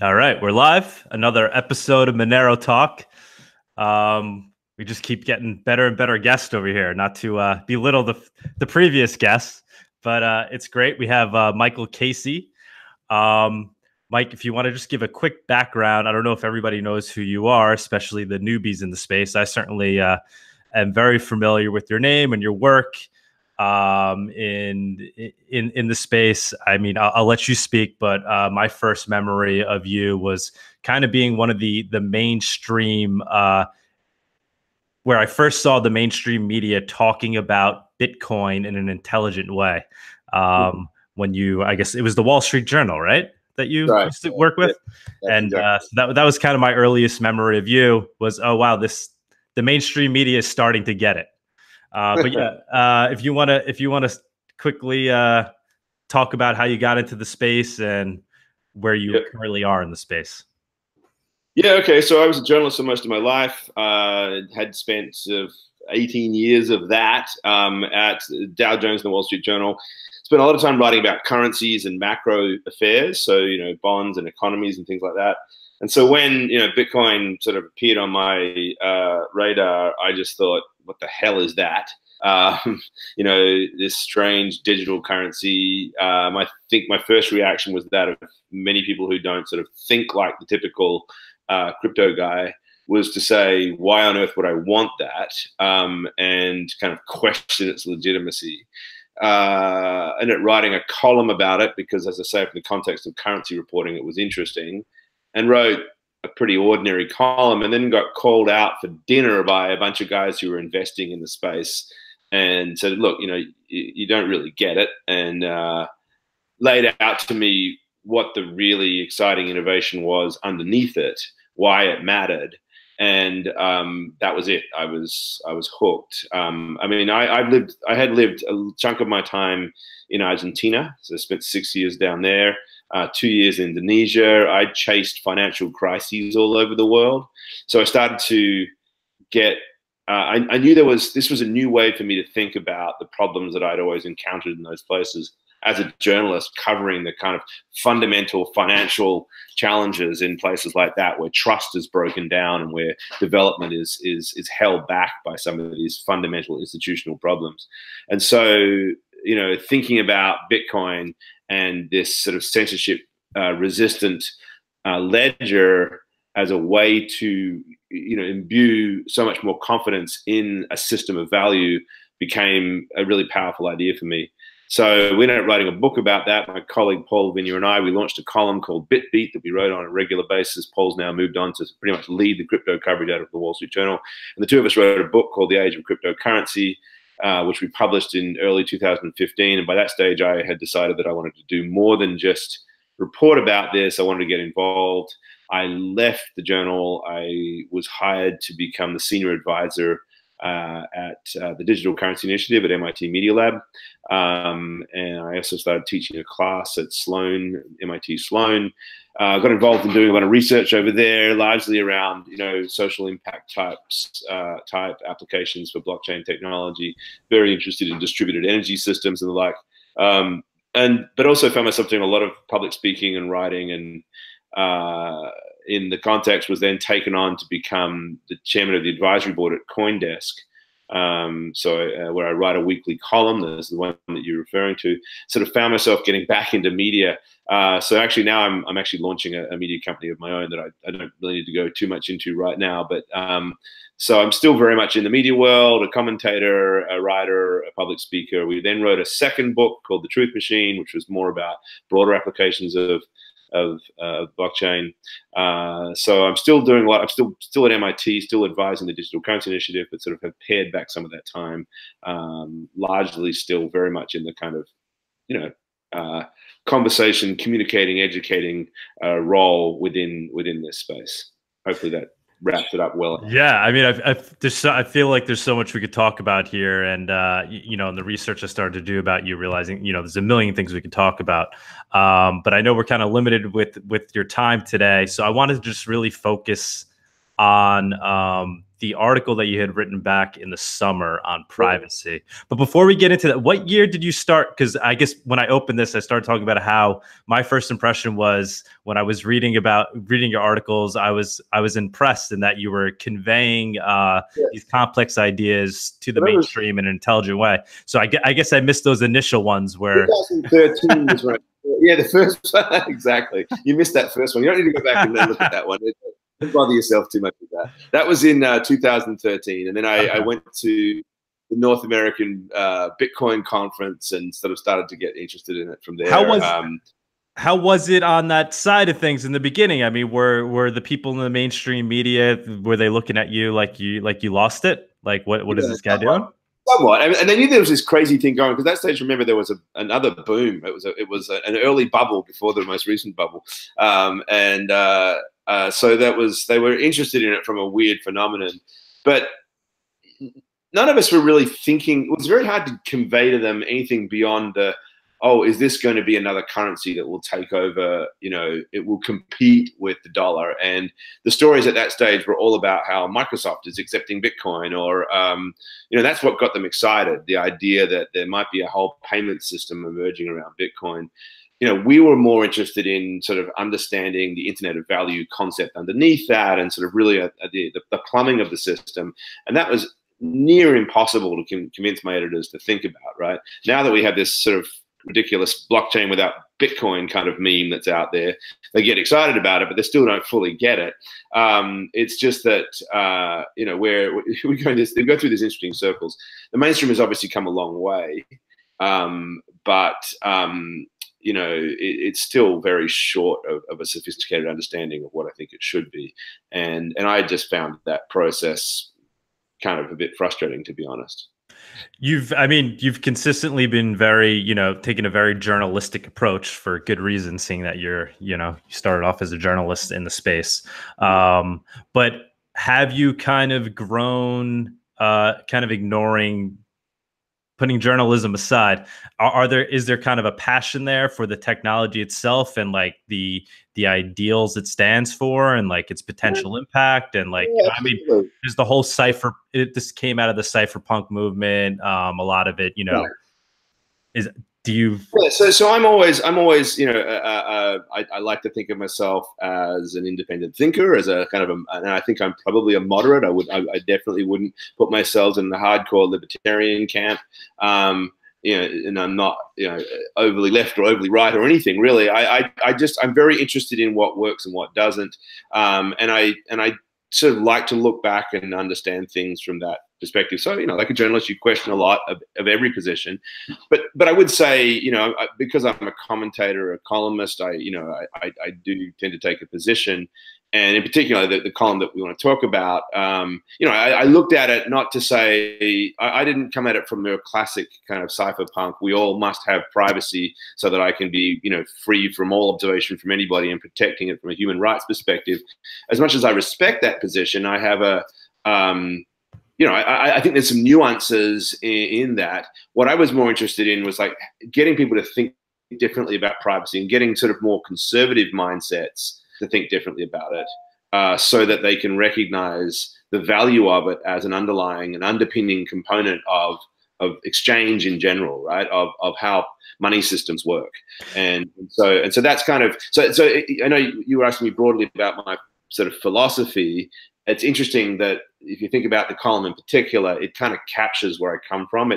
All right, we're live. Another episode of Monero Talk. We just keep getting better and better guests over here. Not to belittle the previous guests, but it's great. We have Michael Casey. Mike, if you want to just give a quick background, I don't know if everybody knows who you are, especially the newbies in the space. I certainly am very familiar with your name and your work in the space. I mean, I'll let you speak, but my first memory of you was kind of being one of the mainstream, where I first saw the mainstream media talking about Bitcoin in an intelligent way. When I guess it was the Wall Street Journal, right? That you used to work with. Yeah, and so that was kind of my earliest memory of you was, oh, wow, the mainstream media is starting to get it. But yeah, if you want to quickly talk about how you got into the space and where you currently are in the space. Yeah, okay. So I was a journalist for most of my life. Had spent 18 years of that at Dow Jones and the Wall Street Journal. Spent a lot of time writing about currencies and macro affairs, so bonds and economies and things like that. And so when Bitcoin sort of appeared on my radar, I just thought, what the hell is that? This strange digital currency. I think my first reaction was that of many people who don't sort of think like the typical crypto guy, was to say, why on earth would I want that? And kind of question its legitimacy. Ended up writing a column about it because, as I say, from the context of currency reporting, it was interesting, and wrote a pretty ordinary column, and then got called out for dinner by a bunch of guys who were investing in the space and said, look, you don't really get it, and laid out to me what the really exciting innovation was underneath it, why it mattered. And that was it. I was hooked. I mean, I had lived a chunk of my time in Argentina, so I spent 6 years down there, 2 years in Indonesia. I chased financial crises all over the world, so I started to get. I knew this was a new way for me to think about the problems that I'd always encountered in those places as a journalist, covering the kind of fundamental financial challenges in places like that, where trust is broken down and where development is held back by some of these fundamental institutional problems. And so, thinking about Bitcoin and this sort of censorship resistant ledger as a way to imbue so much more confidence in a system of value became a really powerful idea for me. So we ended up writing a book about that. My colleague Paul Vigneault and I, we launched a column called BitBeat that we wrote on a regular basis. Paul's now moved on to pretty much lead the crypto coverage out of the Wall Street Journal. And the two of us wrote a book called The Age of Cryptocurrency, which we published in early 2015. And by that stage, I had decided that I wanted to do more than just report about this. I wanted to get involved. I left the journal. I was hired to become the senior advisor at the Digital Currency Initiative at MIT Media Lab. And I also started teaching a class at Sloan, MIT Sloan. Got involved in doing a lot of research over there, largely around social impact type applications for blockchain technology. Very interested in distributed energy systems and the like. But also found myself doing a lot of public speaking and writing, and in the context was then taken on to become the chairman of the advisory board at CoinDesk. Where I write a weekly column, that's the one that you're referring to, sort of found myself getting back into media. So actually now I'm actually launching a media company of my own that I don't really need to go too much into right now. But so I'm still very much in the media world, a commentator, a writer, a public speaker. We then wrote a second book called The Truth Machine, which was more about broader applications of blockchain. So I'm still doing a lot. I'm still at MIT, still advising the Digital Currency Initiative, but sort of have pared back some of that time. Largely still very much in the kind of, conversation, communicating, educating role within this space. Hopefully that wraps it up well. Yeah, I mean, I feel like there's so much we could talk about here, and in the research I started to do about you, realizing there's a million things we could talk about, but I know we're kind of limited with your time today, so I wanted to just really focus on the article that you had written back in the summer on privacy. But before we get into that, what year did you start? Because I guess when I opened this, I started talking about how my first impression was when I was reading your articles, I was impressed in that you were conveying these complex ideas to the mainstream in an intelligent way. So I guess I missed those initial ones where 2013 was right. Yeah, the first one, exactly. You missed that first one. You don't need to go back and look at that one. Don't bother yourself too much with that. That was in 2013, and then I went to the North American Bitcoin conference and sort of started to get interested in it from there. How was it on that side of things in the beginning? I mean, were the people in the mainstream media, were they looking at you like you lost it? Like what is this guy doing? Somewhat, and they knew there was this crazy thing going because that stage. Remember, there was another boom. It was an early bubble before the most recent bubble, so they were interested in it from a weird phenomenon, but none of us were really thinking. It was very hard to convey to them anything beyond the, oh, is this going to be another currency that will take over? You know, it will compete with the dollar. And the stories at that stage were all about how Microsoft is accepting Bitcoin, or that's what got them excited. The idea that there might be a whole payment system emerging around Bitcoin. We were more interested in sort of understanding the Internet of Value concept underneath that, and sort of really the plumbing of the system. And that was near impossible to convince my editors to think about. Right now that we have this sort of ridiculous blockchain without Bitcoin kind of meme that's out there, they get excited about it, but they still don't fully get it. It's just that we go through these interesting circles. The mainstream has obviously come a long way, but it's still very short of a sophisticated understanding of what I think it should be, and I just found that process kind of a bit frustrating, to be honest. You've consistently been very, taking a very journalistic approach for good reason, seeing that you started off as a journalist in the space. But have you kind of grown, kind of ignoring, putting journalism aside, is there kind of a passion there for the technology itself and like the ideals it stands for and like its potential impact and like there's the whole this came out of the cypherpunk movement, a lot of it, So I'm always I like to think of myself as an independent thinker, as a kind of and I think I'm probably a moderate. I definitely wouldn't put myself in the hardcore libertarian camp. And I'm not overly left or overly right or anything really. I'm very interested in what works and what doesn't, and I sort of like to look back and understand things from that perspective. So, like a journalist, you question a lot of every position, but I would say, because I'm a commentator, a columnist, I do tend to take a position. And in particular, the column that we want to talk about, I looked at it not to say, I didn't come at it from a classic kind of cypherpunk. We all must have privacy so that I can be, free from all observation from anybody and protecting it from a human rights perspective. As much as I respect that position, I have I think there's some nuances in that. What I was more interested in was like getting people to think differently about privacy and getting sort of more conservative mindsets to think differently about it, so that they can recognize the value of it as an underpinning component of exchange in general, right? Of how money systems work, and so that's kind of so. I know you were asking me broadly about my sort of philosophy. It's interesting that if you think about the column in particular, it kind of captures where I come from.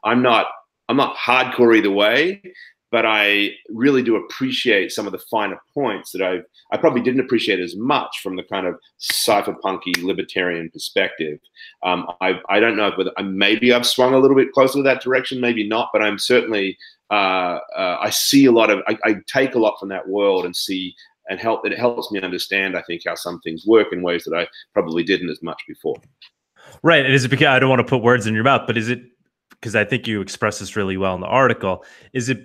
I'm not hardcore either way, but I really do appreciate some of the finer points that I probably didn't appreciate as much from the kind of cypherpunky libertarian perspective. I don't know whether maybe I've swung a little bit closer to that direction, maybe not, but I'm certainly I see a lot of I take a lot from that world and see. And it helps me understand, I think, how some things work in ways that I probably didn't as much before. Right. And is it because I don't want to put words in your mouth, but is it because I think you express this really well in the article? Is it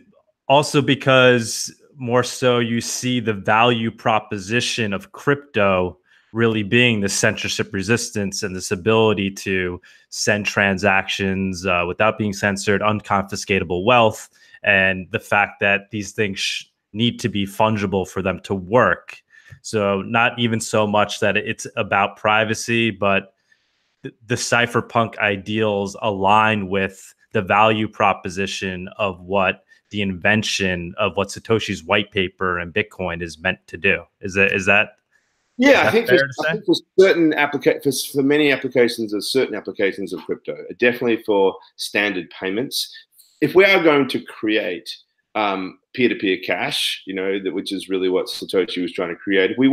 also because more so you see the value proposition of crypto really being the censorship resistance and this ability to send transactions without being censored, unconfiscatable wealth, and the fact that these things need to be fungible for them to work. So not even so much that it's about privacy, but the cypherpunk ideals align with the value proposition of what the invention of what Satoshi's white paper and Bitcoin is meant to do. Is that Yeah, I think for certain for many applications, there's certain applications of crypto, definitely for standard payments. If we are going to create peer-to-peer cash, which is really what Satoshi was trying to create, if we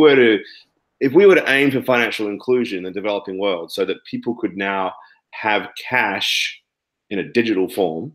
were to aim for financial inclusion in the developing world, so that people could now have cash in a digital form,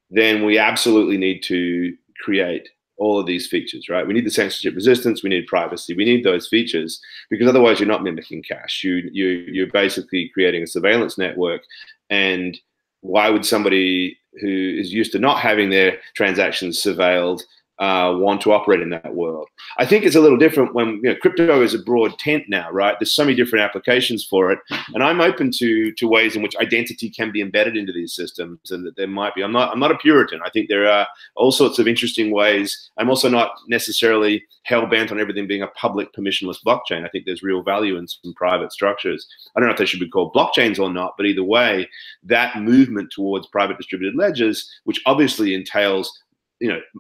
then we absolutely need to create all of these features, right? We need the censorship resistance, we need privacy, we need those features, because otherwise you're not mimicking cash. You're basically creating a surveillance network. And why would somebody who is used to not having their transactions surveilled want to operate in that world? I think it's a little different when crypto is a broad tent now, right? There's so many different applications for it, and I'm open to ways in which identity can be embedded into these systems, and that there might be. I'm not a Puritan. I think there are all sorts of interesting ways. I'm also not necessarily hell bent on everything being a public permissionless blockchain. I think there's real value in some private structures. I don't know if they should be called blockchains or not, but either way, that movement towards private distributed ledgers, which obviously entails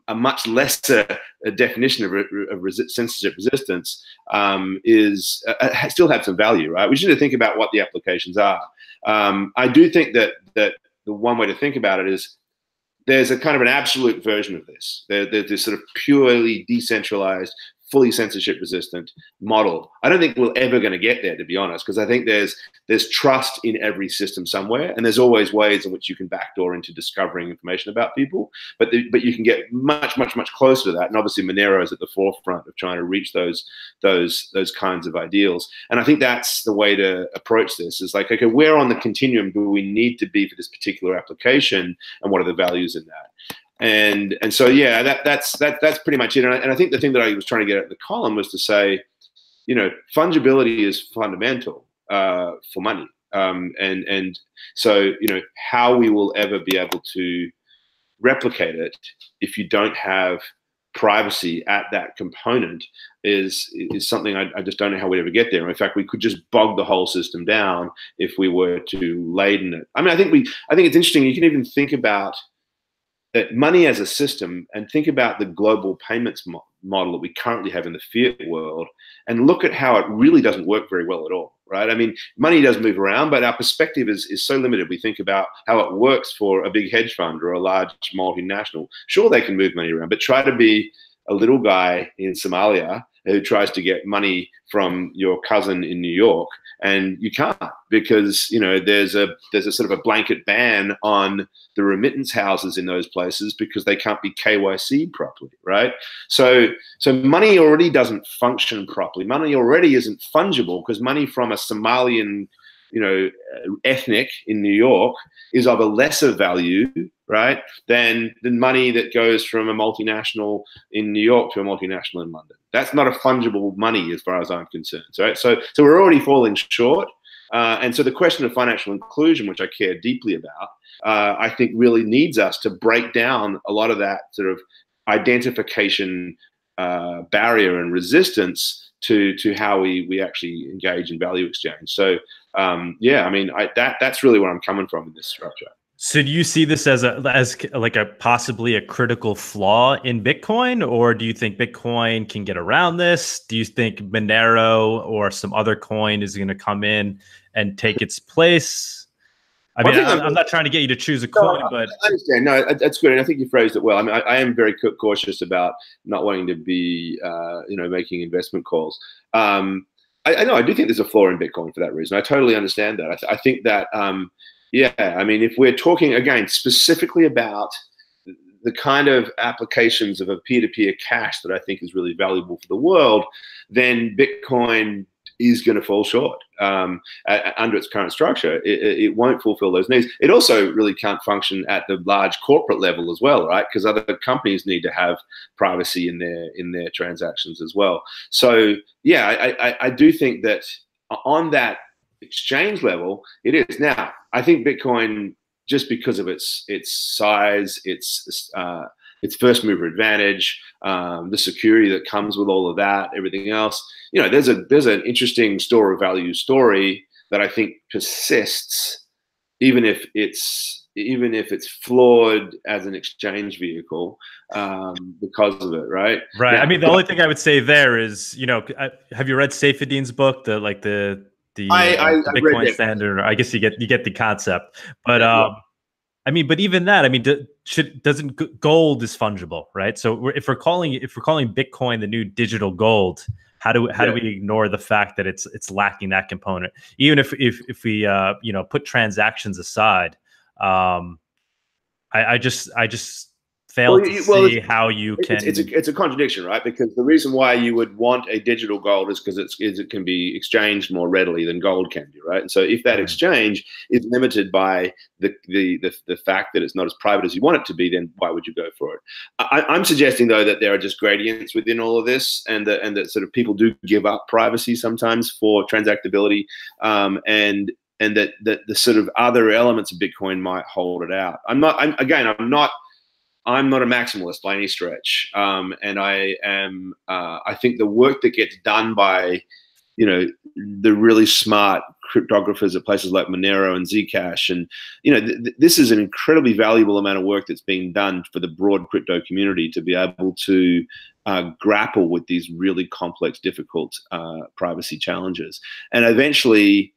a much lesser definition of censorship resistance, is still have some value, right? We just need to think about what the applications are. I do think that the one way to think about it is there's a kind of an absolute version of this. There's this sort of purely decentralized, fully censorship resistant model. I don't think we're ever going to get there, to be honest, because I think there's trust in every system somewhere, and there's always ways in which you can backdoor into discovering information about people. But you can get much closer to that, and obviously Monero is at the forefront of trying to reach those kinds of ideals. And I think that's the way to approach this. Is like, okay, where on the continuum do we need to be for this particular application, and what are the values in that? And so yeah, that's pretty much it. And I think the thing that I was trying to get at the column was to say, fungibility is fundamental for money, and so how we will ever be able to replicate it if you don't have privacy at that component is something I just don't know how we'd ever get there. In fact, we could just bog the whole system down if we were to laden it. I mean, I think it's interesting. You can even think about that money as a system, and think about the global payments model that we currently have in the fiat world, and look at how it really doesn't work very well at all, right? I mean, money does move around, but our perspective is so limited. We think about how it works for a big hedge fund or a large multinational. Sure, they can move money around, but try to be a little guy in Somalia who tries to get money from your cousin in New York, and you can't, because there's a sort of a blanket ban on the remittance houses in those places because they can't be KYC'd properly, right? So money already doesn't function properly. Money already isn't fungible, because money from a Somalian ethnic in New York is of a lesser value, right, than money that goes from a multinational in New York to a multinational in London. That's not a fungible money as far as I'm concerned. Right? So we're already falling short. And so the question of financial inclusion, which I care deeply about, I think really needs us to break down a lot of that sort of identification barrier and resistance to how we actually engage in value exchange. So yeah, I mean, that's really where I'm coming from in this structure. So do you see this as like a possibly a critical flaw in Bitcoin, or do you think Bitcoin can get around this? Do you think Monero or some other coin is going to come in and take its place? I mean, I'm not trying to get you to choose a coin, but I understand. No, that's good, and I think you phrased it well. I mean, I am very cautious about not wanting to be, making investment calls. I know I do think there's a flaw in Bitcoin for that reason. I totally understand that. I think that, yeah, I mean, if we're talking again specifically about the kind of applications of a peer-to-peer cash that I think is really valuable for the world, then Bitcoin is going to fall short under its current structure. It won't fulfill those needs. It also really can't function at the large corporate level as well, right? Because other companies need to have privacy in their transactions as well. So yeah, I do think that on that exchange level, it is. Now, I think Bitcoin, just because of its size, its its first mover advantage, the security that comes with all of that, everything else. You know, there's an interesting store of value story that I think persists, even if it's flawed as an exchange vehicle, because of it, right? Right. Now, I mean, the only thing I would say there is, you know, have you read Saifedean's book, the I read Bitcoin that. standard? I guess you get the concept, but Yeah. I mean, but even that, I mean, gold is fungible, right? So if we're calling Bitcoin the new digital gold, how do we ignore the fact that it's lacking that component? Even if we you know, put transactions aside, I just fail to see how you can. It's a contradiction, right? Because the reason why you would want a digital gold is because it can be exchanged more readily than gold can be, right? And so if that exchange is limited by the fact that it's not as private as you want it to be, then why would you go for it? I'm suggesting though that there are just gradients within all of this, and that sort of people do give up privacy sometimes for transactability, and that the sort of other elements of Bitcoin might hold it out. I'm not a maximalist by any stretch, and I am. I think the work that gets done by, you know, the really smart cryptographers at places like Monero and Zcash, and you know, this is an incredibly valuable amount of work that's being done for the broad crypto community to be able to grapple with these really complex, difficult privacy challenges, and eventually,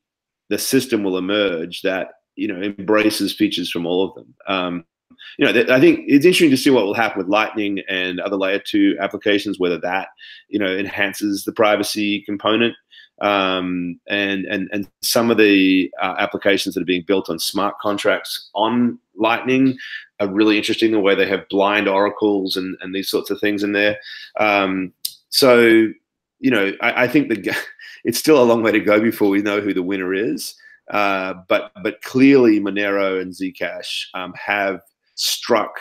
the system will emerge that, you know, embraces features from all of them. You know, I think it's interesting to see what will happen with Lightning and other layer 2 applications, whether that, you know, enhances the privacy component. And some of the applications that are being built on smart contracts on Lightning are really interesting, the way they have blind oracles and these sorts of things in there. So, you know, I think it's still a long way to go before we know who the winner is. But clearly Monero and Zcash have struck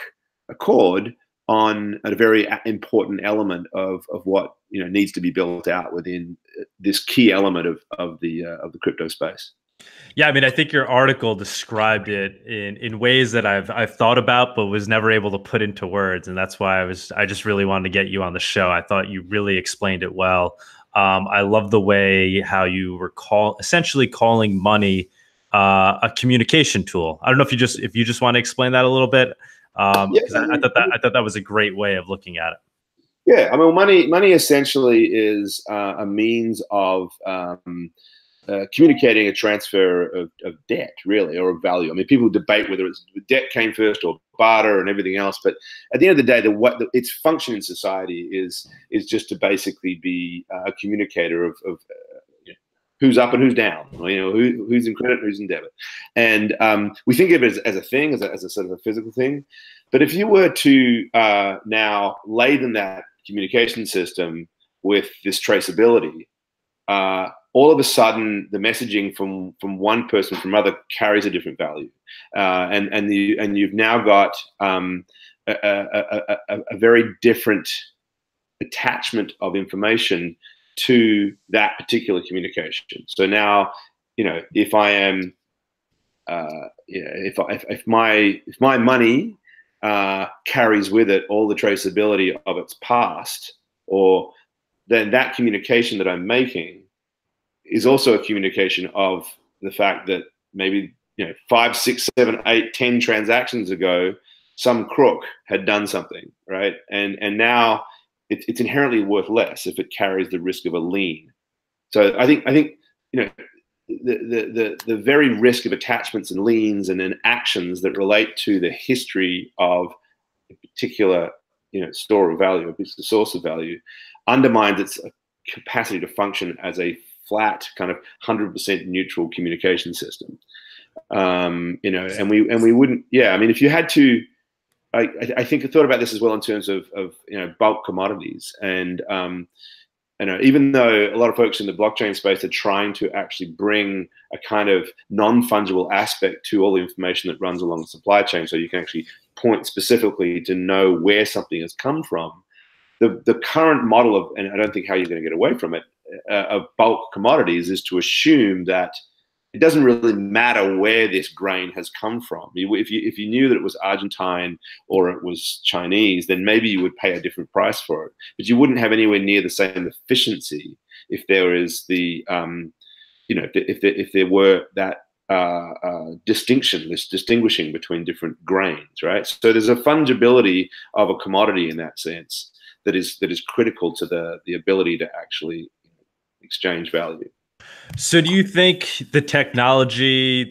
a chord on a very important element of what, you know, needs to be built out within this key element of the crypto space. Yeah, I mean, I think your article described it in ways that I've thought about, but was never able to put into words, and that's why I just really wanted to get you on the show. I thought you really explained it well. I love the way how you were essentially calling money a communication tool. I don't know if you just want to explain that a little bit, because I thought that was a great way of looking at it. Yeah, I mean, money essentially is a means of communicating a transfer of debt, really, or of value. I mean, people debate whether debt came first or barter and everything else, but at the end of the day, its function in society is just to basically be a communicator of who's up and who's down, you know, who's in credit, who's in debit, and we think of it as a thing, as a sort of a physical thing. But if you were to now laden that communication system with this traceability, all of a sudden the messaging from one person from another carries a different value, and you've now got a very different attachment of information to that particular communication. So now, you know, if I am, if my money carries with it all the traceability of its past, or then that communication that I'm making is also a communication of the fact that maybe, you know, 5, 6, 7, 8, 10 transactions ago, some crook had done something, right? And now it's inherently worth less if it carries the risk of a lien. So I think you know, the very risk of attachments and liens and then actions that relate to the history of a particular, you know, store of value, a particular source of value, undermines its capacity to function as a flat kind of 100% neutral communication system. You know, and we wouldn't. Yeah, I mean, if you had to. I think I thought about this as well in terms of you know, bulk commodities, and you know, even though a lot of folks in the blockchain space are trying to actually bring a kind of non-fungible aspect to all the information that runs along the supply chain, so you can actually point specifically to know where something has come from, the current model of, and I don't think how you're going to get away from it, of bulk commodities is to assume that it doesn't really matter where this grain has come from. If you knew that it was Argentine or it was Chinese, then maybe you would pay a different price for it. But you wouldn't have anywhere near the same efficiency if there is the if there were that distinguishing between different grains, right? So there's a fungibility of a commodity in that sense that is critical to the ability to actually exchange value. So do you think the technology,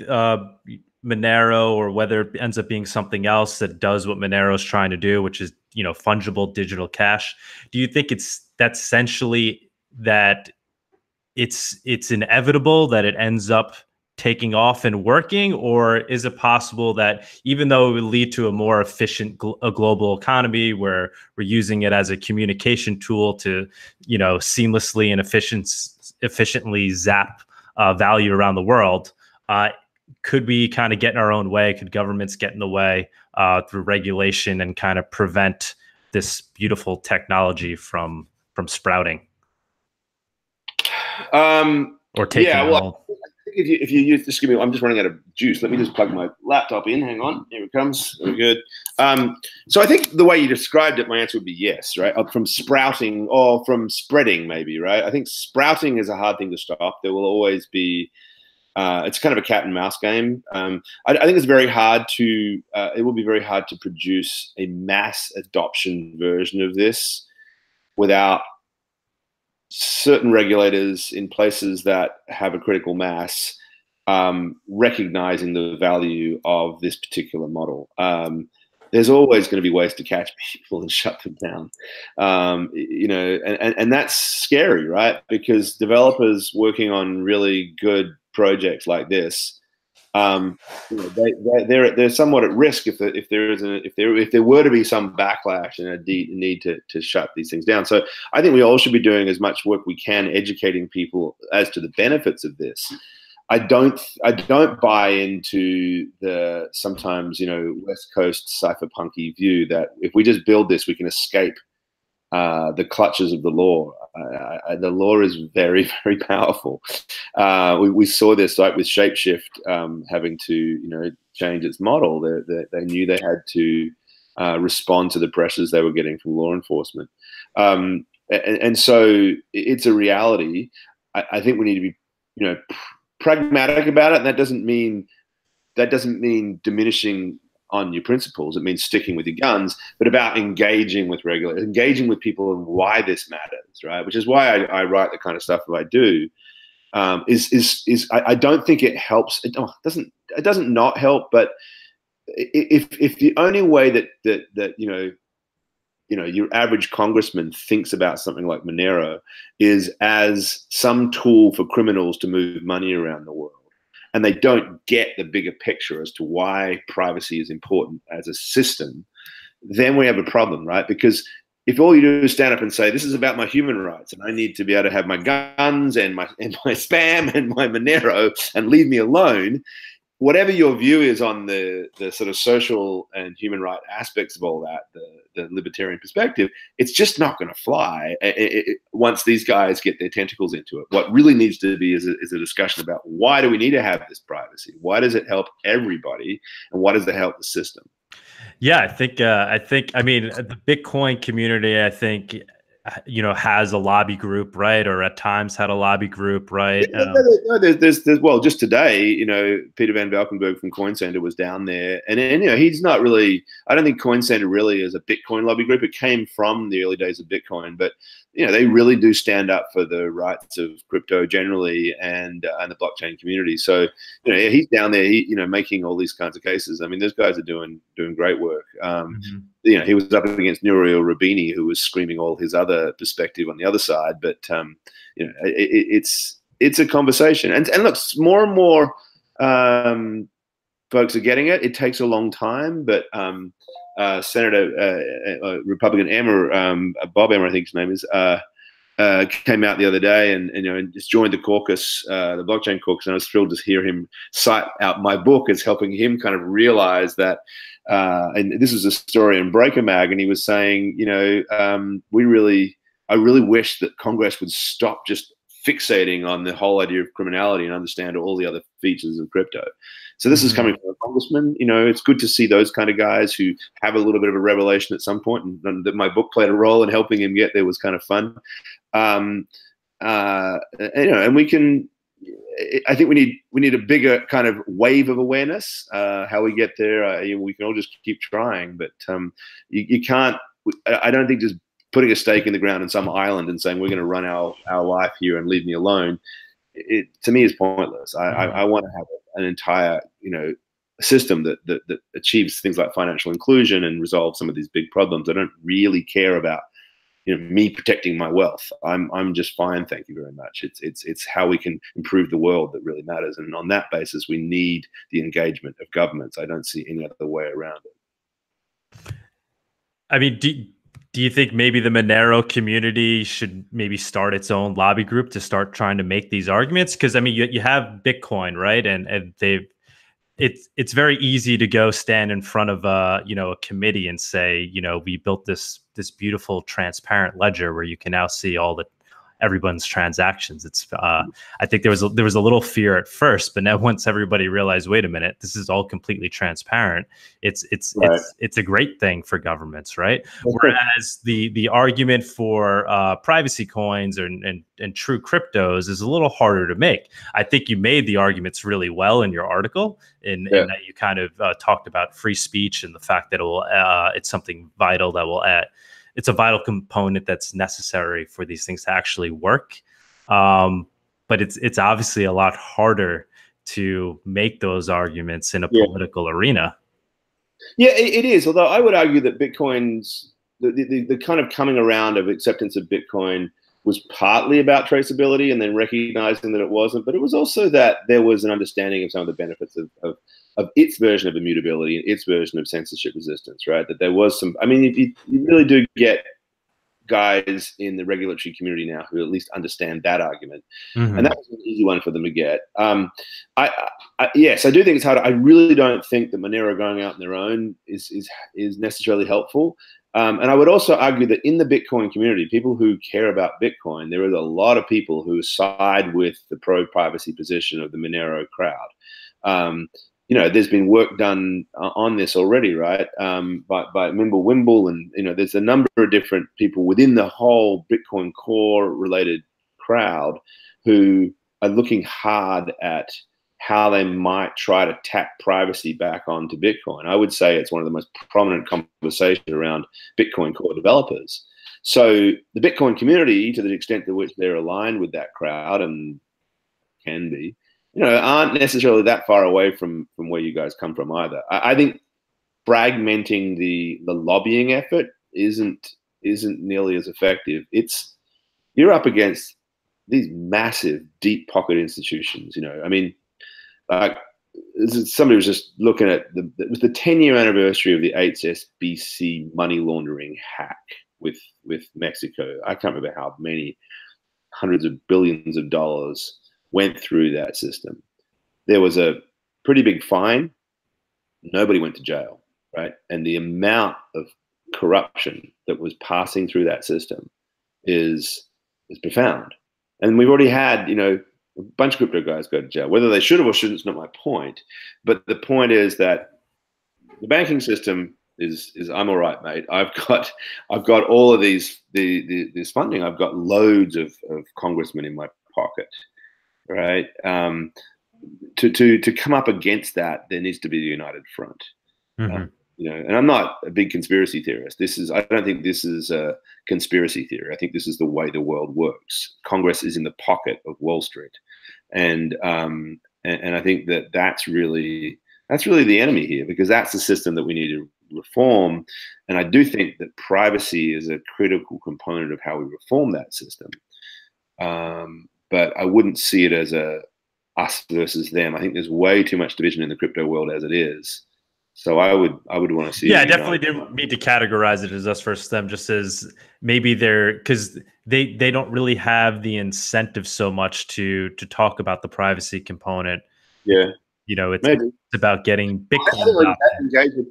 Monero, or whether it ends up being something else that does what Monero is trying to do, which is, fungible digital cash, do you think that's essentially that it's inevitable that it ends up taking off and working? Or is it possible that even though it would lead to a more efficient global economy where we're using it as a communication tool to, seamlessly and efficiently zap value around the world, could we kind of get in our own way? Could governments get in the way through regulation and kind of prevent this beautiful technology from sprouting? Or taking well, I think if you use this, I'm just running out of juice. Let me just plug my laptop in. Hang on. Here it comes. Very good. So I think the way you described it, my answer would be yes, right? From sprouting or from spreading, maybe, right? I think sprouting is a hard thing to stop. There will always be, it's kind of a cat and mouse game. I think it's very hard to, it will be very hard to produce a mass adoption version of this without certain regulators in places that have a critical mass recognizing the value of this particular model. There's always going to be ways to catch people and shut them down, and that's scary, right? Because developers working on really good projects like this, they're somewhat at risk if there were to be some backlash and a need to shut these things down. So I think we all should be doing as much work we can educating people as to the benefits of this. I don't buy into the sometimes West Coast cypherpunky view that if we just build this we can escape the clutches of the law. The law is very, very powerful. We saw this like with Shapeshift having to change its model. They knew they had to respond to the pressures they were getting from law enforcement, and so it's a reality. I think we need to be pragmatic about it, and that doesn't mean diminishing on your principles. It means sticking with your guns, but about engaging with regulators, engaging with people and why this matters, right? Which is why I write the kind of stuff that I do. I don't think it helps. It doesn't not help, but if the only way that your average congressman thinks about something like Monero is as some tool for criminals to move money around the world, and they don't get the bigger picture as to why privacy is important as a system, then we have a problem, right? Because if all you do is stand up and say, this is about my human rights and I need to be able to have my guns and my spam and my Monero and leave me alone, whatever your view is on the sort of social and human right aspects of all that, the libertarian perspective, it's just not going to fly once these guys get their tentacles into it. What really needs to be is a discussion about why do we need to have this privacy? Why does it help everybody? And why does it help the system? Yeah, I mean, the Bitcoin community, I think, has a lobby group, right? Or at times had a lobby group, right? There's well, just today, Peter Van Valkenburg from Coin Center was down there, and he's not really. I don't think Coin Center really is a Bitcoin lobby group. It came from the early days of Bitcoin, but they really do stand up for the rights of crypto generally and the blockchain community. So he's down there, making all these kinds of cases. I mean, those guys are doing great work. He was up against Nouriel Roubini, who was screaming all his other perspective on the other side. But it's a conversation, and look, more and more folks are getting it. It takes a long time, but Senator Republican Bob Emmer, I think his name is, came out the other day and just joined the caucus, the blockchain caucus, and I was thrilled to hear him cite out my book as helping him kind of realize that. And this is a story in Breaker Mag, and he was saying, I really wish that Congress would stop just fixating on the whole idea of criminality and understand all the other features of crypto. So this is coming from a congressman. You know, it's good to see those kind of guys who have a little bit of a revelation at some point, and that my book played a role in helping him get there was kind of fun. And, you know, and we can. I think we need a bigger kind of wave of awareness. How we get there, we can all just keep trying, but you can't. I don't think just putting a stake in the ground in some island and saying we're going to run our life here and leave me alone, it to me is pointless. I want to have an entire, you know, system that achieves things like financial inclusion and resolves some of these big problems. I don't really care about, you know, me protecting my wealth. I'm just fine, thank you very much. It's how we can improve the world that really matters, and on that basis, we need the engagement of governments. I don't see any other way around it. I mean, do you think maybe the Monero community should maybe start its own lobby group to start trying to make these arguments? Because I mean, you have Bitcoin, right? And it's very easy to go stand in front of a committee and say, you know, we built this beautiful transparent ledger where you can now see everyone's transactions. It's I think there was a little fear at first, but now once everybody realized, wait a minute, this is all completely transparent. It's a great thing for governments, right? Whereas the argument for privacy coins and true cryptos is a little harder to make. I think you made the arguments really well in your article, in that you kind of talked about free speech and the fact that it's something vital that will add. It's a vital component that's necessary for these things to actually work. But it's obviously a lot harder to make those arguments in a political arena. Yeah, it is. Although I would argue that Bitcoin's the kind of coming around of acceptance of Bitcoin was partly about traceability and then recognizing that it wasn't, but it was also that there was an understanding of some of the benefits of its version of immutability and its version of censorship resistance, right? That there was some, I mean, you really do get guys in the regulatory community now who at least understand that argument. And that was an easy one for them to get. Yes, I do think it's hard. I really don't think that Monero going out on their own is necessarily helpful. And I would also argue that in the Bitcoin community, people who care about Bitcoin, there is a lot of people who side with the pro-privacy position of the Monero crowd. You know, there's been work done on this already, right? By Wimble, and you know, there's a number of different people within the whole Bitcoin core related crowd who are looking hard at how they might try to tap privacy back onto Bitcoin. I would say it's one of the most prominent conversations around Bitcoin core developers. So the Bitcoin community, to the extent to which they're aligned with that crowd and can be, you know, aren't necessarily that far away from where you guys come from either. I think fragmenting the lobbying effort isn't nearly as effective. You're up against these massive, deep pocket institutions. You know, I mean, somebody was just looking at it was the 10-year anniversary of the HSBC money laundering hack with Mexico. I can't remember how many hundreds of billions of dollars went through that system. There was a pretty big fine. Nobody went to jail, right? And the amount of corruption that was passing through that system is profound. And we've already had, you know, a bunch of crypto guys go to jail. Whether they should have or shouldn't is not my point. But the point is that the banking system is I'm all right, mate. I've got all of this funding. I've got loads of congressmen in my pocket, right? To come up against that, there needs to be a united front. You know, and I'm not a big conspiracy theorist. I don't think this is a conspiracy theory. I think this is the way the world works. Congress is in the pocket of Wall Street, and I think that's really the enemy here, because that's the system that we need to reform. And I do think that privacy is a critical component of how we reform that system. But I wouldn't see it as a us versus them. I think there's way too much division in the crypto world as it is. So I would want to see. Yeah, I definitely didn't mean to categorize it as us versus them, just as maybe because they don't really have the incentive so much to talk about the privacy component. Yeah, you know, it's about getting Bitcoin.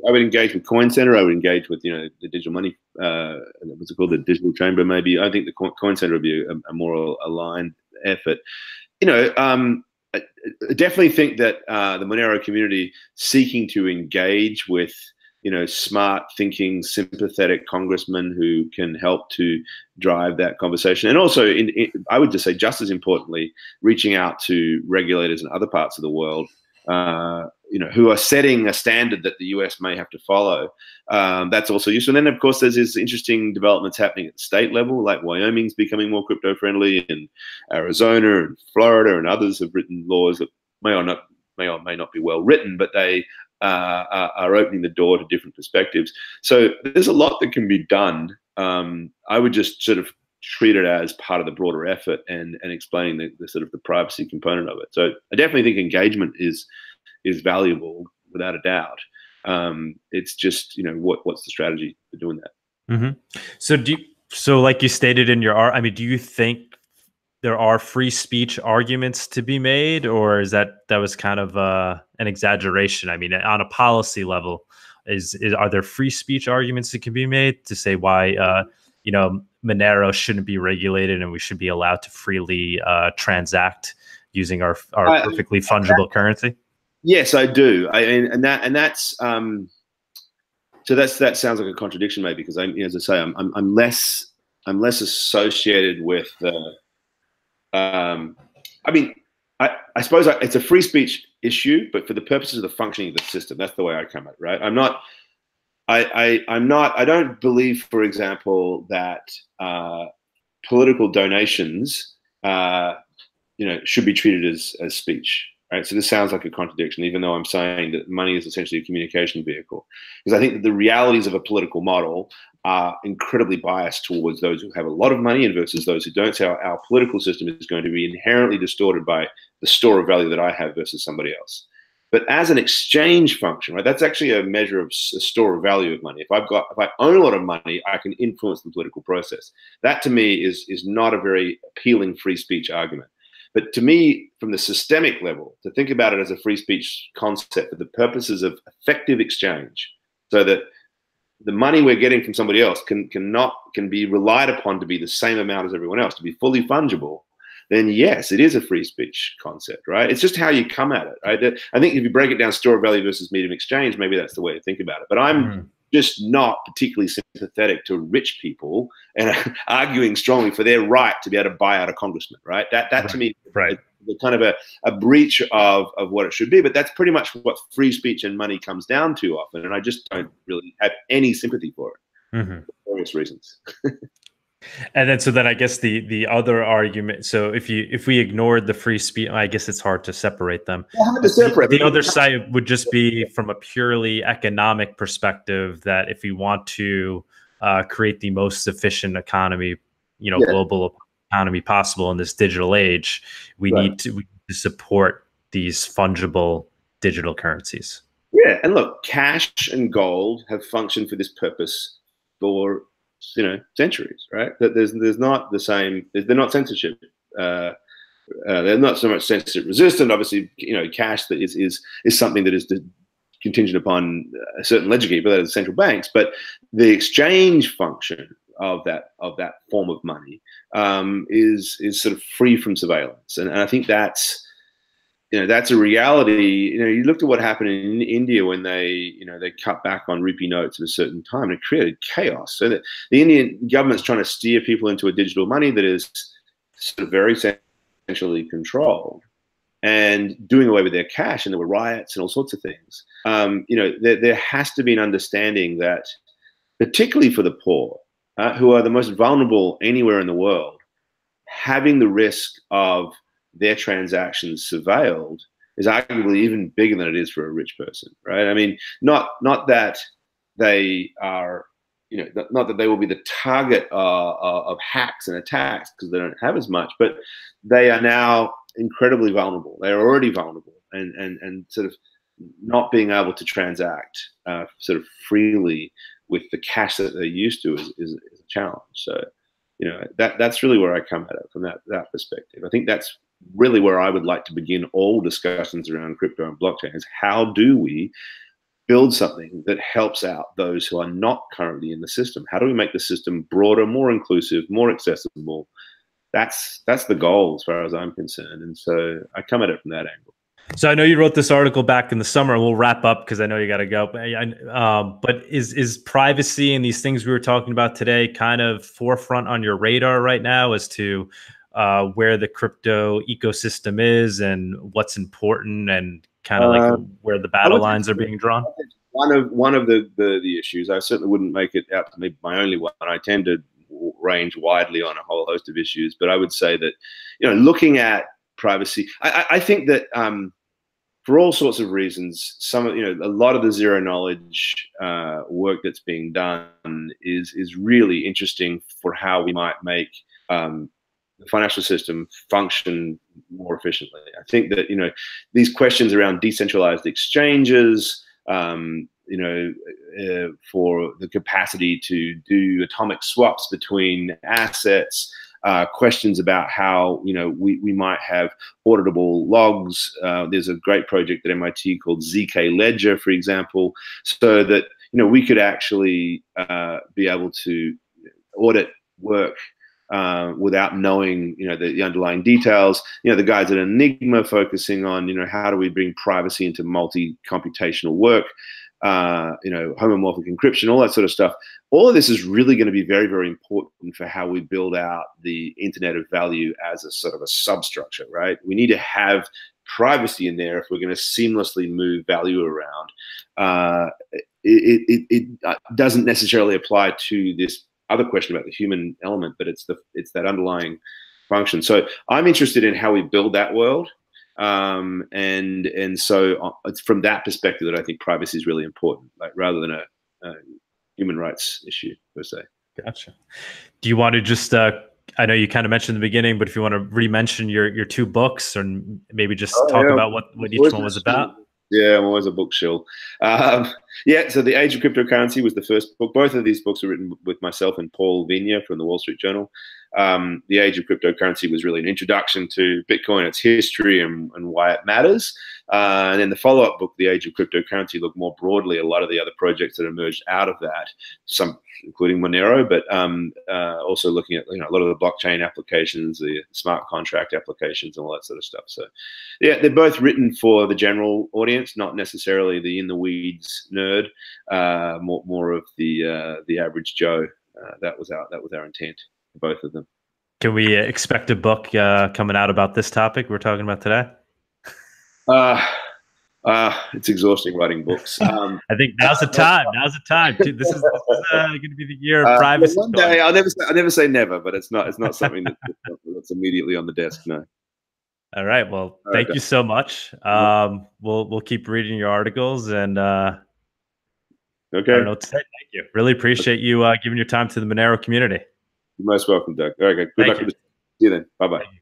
I would engage with Coin Center. I would engage with, you know, the digital money. What's it called? The digital chamber, maybe. I think the Coin Center would be a more aligned effort. I definitely think that the Monero community seeking to engage with smart thinking, sympathetic congressmen who can help to drive that conversation. And also, I would just say, just as importantly, reaching out to regulators in other parts of the world, who are setting a standard that the US may have to follow. That's also useful. And then, of course, there's these interesting developments happening at the state level, like Wyoming's becoming more crypto friendly, and Arizona and Florida and others have written laws that may or may not be well written, but they are opening the door to different perspectives. So there's a lot that can be done. I would just sort of treat it as part of the broader effort and explaining the sort of the privacy component of it. So I definitely think engagement is valuable without a doubt. It's just what's the strategy for doing that? Mm-hmm. So like you stated in your art, I mean, do you think there are free speech arguments to be made, or is that was kind of an exaggeration? I mean, on a policy level, are there free speech arguments that can be made to say why Monero shouldn't be regulated and we should be allowed to freely transact using our perfectly fungible currency? Yes, I do. That's so that sounds like a contradiction, maybe, because as I say, I'm less associated with the. I suppose it's a free speech issue, but for the purposes of the functioning of the system, that's the way I come at it, right? I don't believe, for example, that political donations, should be treated as speech, right? So this sounds like a contradiction, even though I'm saying that money is essentially a communication vehicle, because I think that the realities of a political model are incredibly biased towards those who have a lot of money and versus those who don't. So our political system is going to be inherently distorted by the store of value that I have versus somebody else. But as an exchange function, right, that's actually a measure of a store of value of money. If I own a lot of money, I can influence the political process. That to me is not a very appealing free speech argument. But to me, from the systemic level, to think about it as a free speech concept for the purposes of effective exchange, so that the money we're getting from somebody else can be relied upon to be the same amount as everyone else, to be fully fungible, then yes, it is a free speech concept, right? It's just how you come at it, right? I think if you break it down, store of value versus medium exchange, maybe that's the way to think about it. But I'm just not particularly sympathetic to rich people and arguing strongly for their right to be able to buy out a congressman, right? That to me, right, is kind of a breach of what it should be. But that's pretty much what free speech and money comes down to often, and I just don't really have any sympathy for it for various reasons. And then I guess the other argument. So if we ignored the free speech, I guess it's hard to separate them. The other side would just be from a purely economic perspective, that if we want to create the most efficient economy, global economy possible in this digital age, we need to support these fungible digital currencies. Yeah, and look, cash and gold have functioned for this purpose for centuries, right? That there's not the same. They're not censorship. They're not so much censorship resistant. Obviously, cash that is something that is contingent upon a certain ledger keeper, that is central banks. But the exchange function of that form of money is sort of free from surveillance, and I think that's a reality. You looked at what happened in India when they cut back on rupee notes at a certain time, and it created chaos. So that the Indian government's trying to steer people into a digital money that is sort of very centrally controlled and doing away with their cash, and there were riots and all sorts of things. There has to be an understanding that, particularly for the poor, who are the most vulnerable anywhere in the world, having the risk of their transactions surveilled is arguably even bigger than it is for a rich person, right? I mean, not that they are, not that they will be the target of hacks and attacks because they don't have as much, but they are now incredibly vulnerable. They are already vulnerable, and sort of not being able to transact sort of freely with the cash that they're used to is a challenge. So, that's really where I come at it from that perspective. I think that's really where I would like to begin all discussions around crypto and blockchain, is how do we build something that helps out those who are not currently in the system? How do we make the system broader, more inclusive, more accessible, that's the goal as far as I'm concerned. And so I come at it from that angle. So I know you wrote this article back in the summer. We'll wrap up because I know you got to go. But is privacy and these things we were talking about today kind of forefront on your radar right now as to where the crypto ecosystem is and what's important and kind of like where the battle lines are being drawn? One of the issues. I certainly wouldn't make it out to be my only one. I tend to range widely on a whole host of issues, but I would say that, looking at privacy, I think that for all sorts of reasons, a lot of the zero knowledge work that's being done is really interesting for how we might make the financial system function more efficiently. I think that these questions around decentralized exchanges, for the capacity to do atomic swaps between assets. Questions about how we might have auditable logs. There's a great project at MIT called ZK Ledger, for example, so that we could actually be able to audit work without knowing the underlying details. The guys at Enigma focusing on how do we bring privacy into multi-computational work. Homomorphic encryption, all that sort of stuff. All of this is really going to be very, very important for how we build out the Internet of Value as a sort of a substructure, right? We need to have privacy in there if we're going to seamlessly move value around. It doesn't necessarily apply to this other question about the human element, but it's that underlying function. So I'm interested in how we build that world. And so it's from that perspective that I think privacy is really important, like rather than a human rights issue per se. Gotcha. Do you want to just, I know you kind of mentioned in the beginning, but if you want to re-mention your two books and maybe just talk about what each one was about. Yeah, I'm always a book shill. Yeah, so The Age of Cryptocurrency was the first book. Both of these books were written with myself and Paul Vigna from the Wall Street Journal. The Age of Cryptocurrency was really an introduction to Bitcoin, its history, and why it matters. And then the follow-up book, The Age of Cryptocurrency, looked more broadly at a lot of the other projects that emerged out of that, some including Monero, but also looking at a lot of the blockchain applications, the smart contract applications, and all that sort of stuff. So, yeah, they're both written for the general audience, not necessarily the in-the-weeds nerd, more of the average Joe. That was our intent. Both of them. Can we expect a book coming out about this topic we're talking about today? It's exhausting writing books. I think now's the time. Now's the time. This is going to be the year of privacy. One day, I'll never say never, but it's not something that's immediately on the desk. No. All right. Well, thank you so much. We'll keep reading your articles and. Okay. I don't know what to say. Thank you. Really appreciate you giving your time to the Monero community. You're most welcome, Doug. All right, good luck. See you then. Bye-bye.